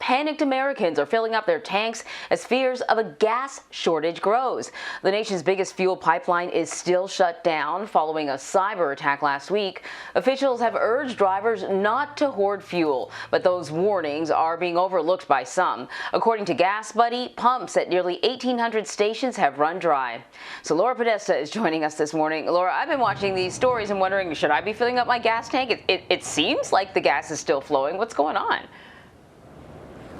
Panicked Americans are filling up their tanks as fears of a gas shortage grows. The nation's biggest fuel pipeline is still shut down following a cyber attack last week. Officials have urged drivers not to hoard fuel, but those warnings are being overlooked by some. According to Gas Buddy, pumps at nearly 1,800 stations have run dry. So Laura Podesta is joining us this morning. Laura, I've been watching these stories and wondering, should I be filling up my gas tank? It seems like the gas is still flowing. What's going on?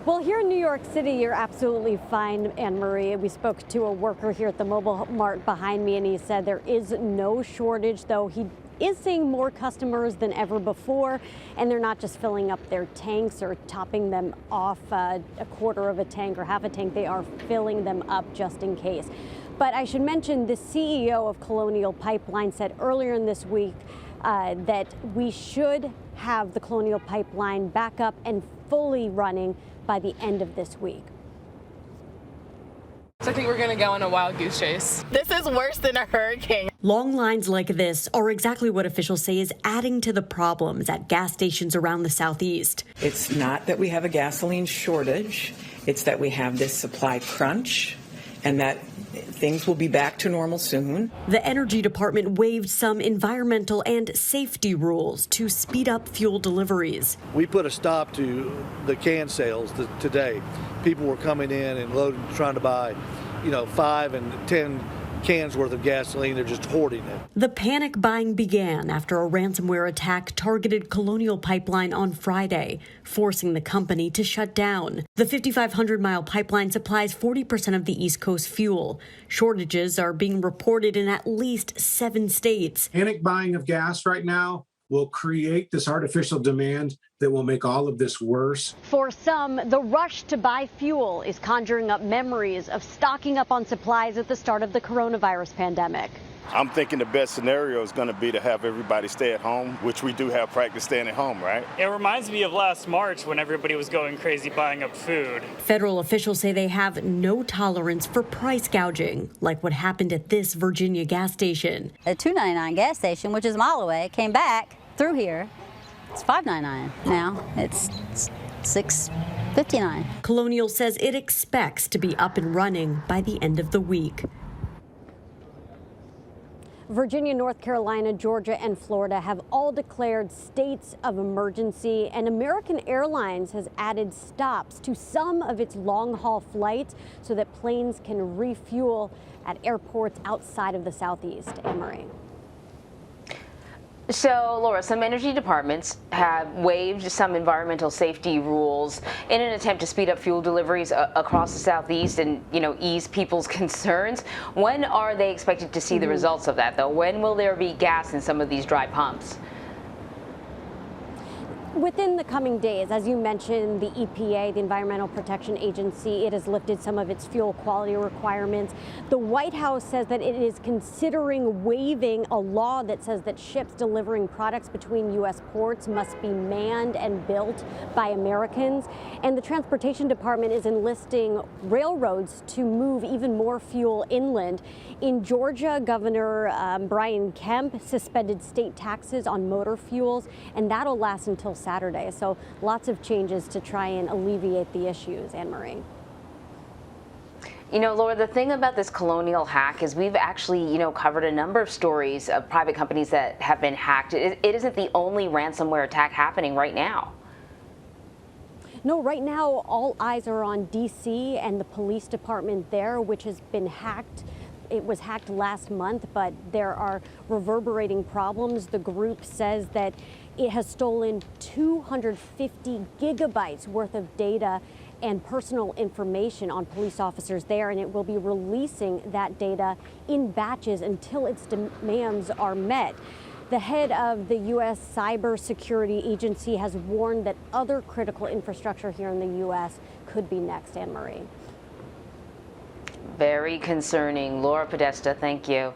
Well, here in New York City, you're absolutely fine, Anne-Marie. We spoke to a worker here at the Mobile Mart behind me, and he said there is no shortage, though he is seeing more customers than ever before, and they're not just filling up their tanks or topping them off a quarter of a tank or half a tank. They are filling them up just in case. But I should mention the CEO of Colonial Pipeline said earlier in this week that we should have the Colonial Pipeline back up and fully running by the end of this week. So I think we're going to go on a wild goose chase. This is worse than a hurricane. Long lines like this are exactly what officials say is adding to the problems at gas stations around the Southeast. It's not that we have a gasoline shortage, it's that we have this supply crunch and that things will be back to normal soon. The Energy Department waived some environmental and safety rules to speed up fuel deliveries. We put a stop to the can sales today. People were coming in and loading, trying to buy, 5 and 10 cans worth of gasoline. They're just hoarding it. The panic buying began after a ransomware attack targeted Colonial Pipeline on Friday, forcing the company to shut down. The 5,500-mile pipeline supplies 40% of the East Coast fuel. Shortages are being reported in at least 7 states. Panic buying of gas right now will create this artificial demand that will make all of this worse. For some, the rush to buy fuel is conjuring up memories of stocking up on supplies at the start of the coronavirus pandemic. I'm thinking the best scenario is going to be to have everybody stay at home, which we do have practice staying at home, right? It reminds me of last March when everybody was going crazy buying up food. Federal officials say they have no tolerance for price gouging, like what happened at this Virginia gas station. A $2.99 gas station, which is a mile away, came back through here. It's $5.99 now. It's $6.59. Colonial says it expects to be up and running by the end of the week. Virginia, North Carolina, Georgia, and Florida have all declared states of emergency, and American Airlines has added stops to some of its long-haul flights so that planes can refuel at airports outside of the Southeast. Anne-Marie. So, Laura, some energy departments have waived some environmental safety rules in an attempt to speed up fuel deliveries across the Southeast and, ease people's concerns. When are they expected to see the results of that, though? When will there be gas in some of these dry pumps? Within the coming days, as you mentioned, the EPA, the Environmental Protection Agency, it has lifted some of its fuel quality requirements. The White House says that it is considering waiving a law that says that ships delivering products between U.S. ports must be manned and built by Americans. And the Transportation Department is enlisting railroads to move even more fuel inland. In Georgia, Governor Brian Kemp suspended state taxes on motor fuels, and that'll last until Saturday. So lots of changes to try and alleviate the issues, Anne-Marie. Laura, the thing about this Colonial hack is we've actually, covered a number of stories of private companies that have been hacked. It isn't the only ransomware attack happening right now. No, right now all eyes are on D.C. and the police department there, which has been hacked. It was hacked last month, but there are reverberating problems. The group says that it has stolen 250 gigabytes worth of data and personal information on police officers there, and it will be releasing that data in batches until its demands are met. The head of the U.S. Cybersecurity Agency has warned that other critical infrastructure here in the U.S. could be next, Anne-Marie. Very concerning. Laura Podesta, thank you.